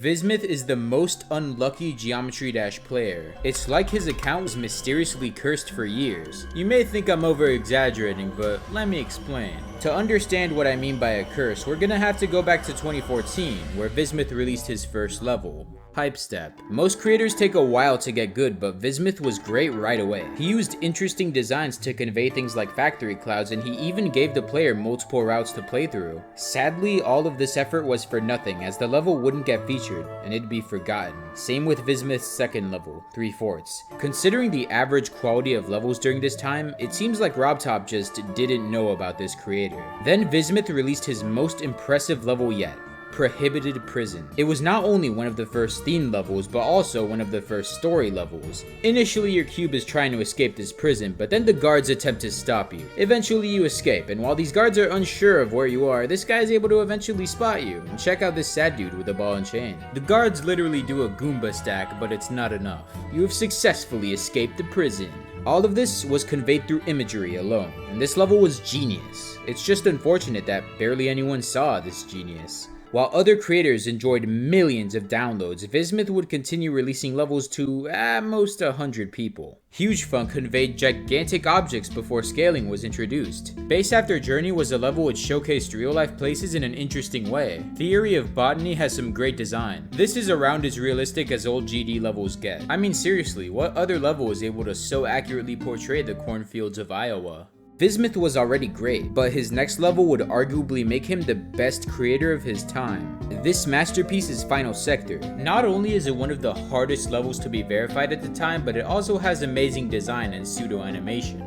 Vismith is the most unlucky Geometry Dash player. It's like his account was mysteriously cursed for years. You may think I'm over exaggerating, but let me explain. To understand what I mean by a curse, we're gonna have to go back to 2014, where Vismith released his first level, Hype Step. Most creators take a while to get good, but Vismith was great right away. He used interesting designs to convey things like factory clouds, and he even gave the player multiple routes to play through. Sadly, all of this effort was for nothing, as the level wouldn't get featured, and it'd be forgotten. Same with Vismith's second level, 3/4. Considering the average quality of levels during this time, it seems like Robtop just didn't know about this creator. Then Vismith released his most impressive level yet, Prohibited Prison. It was not only one of the first themed levels, but also one of the first story levels. Initially, your cube is trying to escape this prison, but then the guards attempt to stop you. Eventually, you escape, and while these guards are unsure of where you are, this guy is able to eventually spot you. And check out this sad dude with a ball and chain. The guards literally do a Goomba stack, but it's not enough. You have successfully escaped the prison. All of this was conveyed through imagery alone, and this level was genius. It's just unfortunate that barely anyone saw this genius. While other creators enjoyed millions of downloads, Vismith would continue releasing levels to at most 100 people. Huge Fun conveyed gigantic objects before scaling was introduced. Base After Journey was a level which showcased real-life places in an interesting way. Theory of Botany has some great design. This is around as realistic as old GD levels get. I mean seriously, what other level is able to so accurately portray the cornfields of Iowa? Vismith was already great, but his next level would arguably make him the best creator of his time. This masterpiece is Final Sector. Not only is it one of the hardest levels to be verified at the time, but it also has amazing design and pseudo-animation.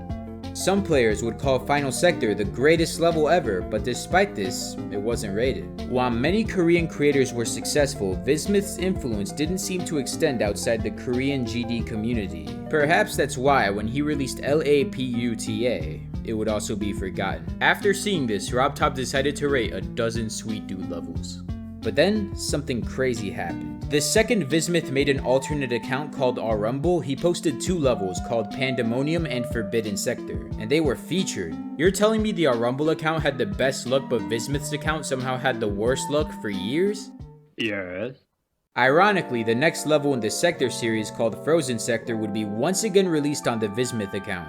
Some players would call Final Sector the greatest level ever, but despite this, it wasn't rated. While many Korean creators were successful, Vismith's influence didn't seem to extend outside the Korean GD community. Perhaps that's why when he released LAPUTA, it would also be forgotten. After seeing this, Robtop decided to rate a dozen Sweet Dude levels. But then, something crazy happened. The second Vismith made an alternate account called Rumble, he posted 2 levels called Pandemonium and Forbidden Sector, and they were featured. You're telling me the Rumble account had the best luck, but Vismith's account somehow had the worst luck for years? Yes. Ironically, the next level in the Sector series called Frozen Sector would be once again released on the Vismith account.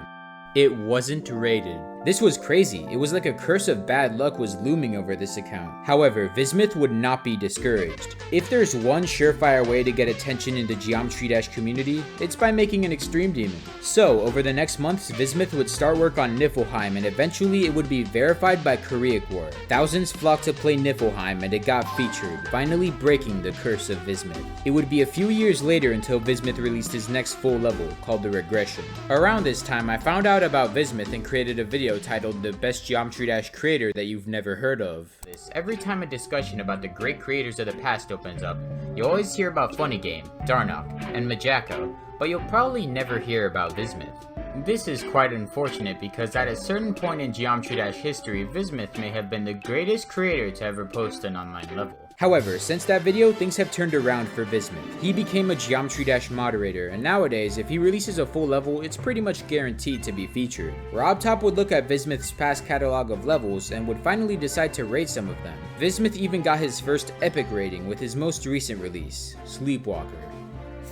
It wasn't rated. This was crazy. It was like a curse of bad luck was looming over this account. However, Vismith would not be discouraged. If there's one surefire way to get attention in the Geometry Dash community, it's by making an extreme demon. So, over the next months, Vismith would start work on Niflheim, and eventually it would be verified by Koreacore. Thousands flocked to play Niflheim, and it got featured, finally breaking the curse of Vismith. It would be a few years later until Vismith released his next full level, called the Regression. Around this time, I found out about Vismith and created a video titled The Best Geometry Dash Creator That You've Never Heard Of. Every time a discussion about the great creators of the past opens up, you always hear about Funny Game, Darnock, and Majako, but you'll probably never hear about Vismith. This is quite unfortunate because at a certain point in Geometry Dash history, Vismith may have been the greatest creator to ever post an online level. However, since that video, things have turned around for Vismith. He became a Geometry Dash moderator, and nowadays, if he releases a full level, it's pretty much guaranteed to be featured. Robtop would look at Vismith's past catalog of levels and would finally decide to rate some of them. Vismith even got his first epic rating with his most recent release, Sleepwalker.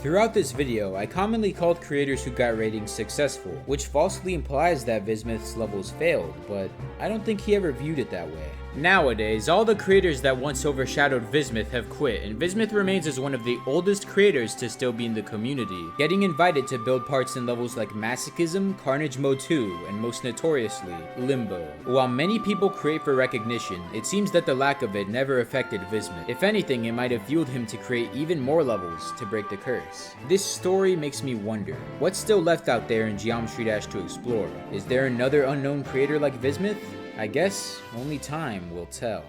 Throughout this video, I commonly called creators who got ratings successful, which falsely implies that Vismith's levels failed, but I don't think he ever viewed it that way. Nowadays, all the creators that once overshadowed Vismith have quit, and Vismith remains as one of the oldest creators to still be in the community, getting invited to build parts in levels like Masochism, Carnage Mode 2, and most notoriously, Limbo. While many people create for recognition, it seems that the lack of it never affected Vismith. If anything, it might have fueled him to create even more levels to break the curse. This story makes me wonder, what's still left out there in Geometry Dash to explore? Is there another unknown creator like Vismith? I guess only time will tell.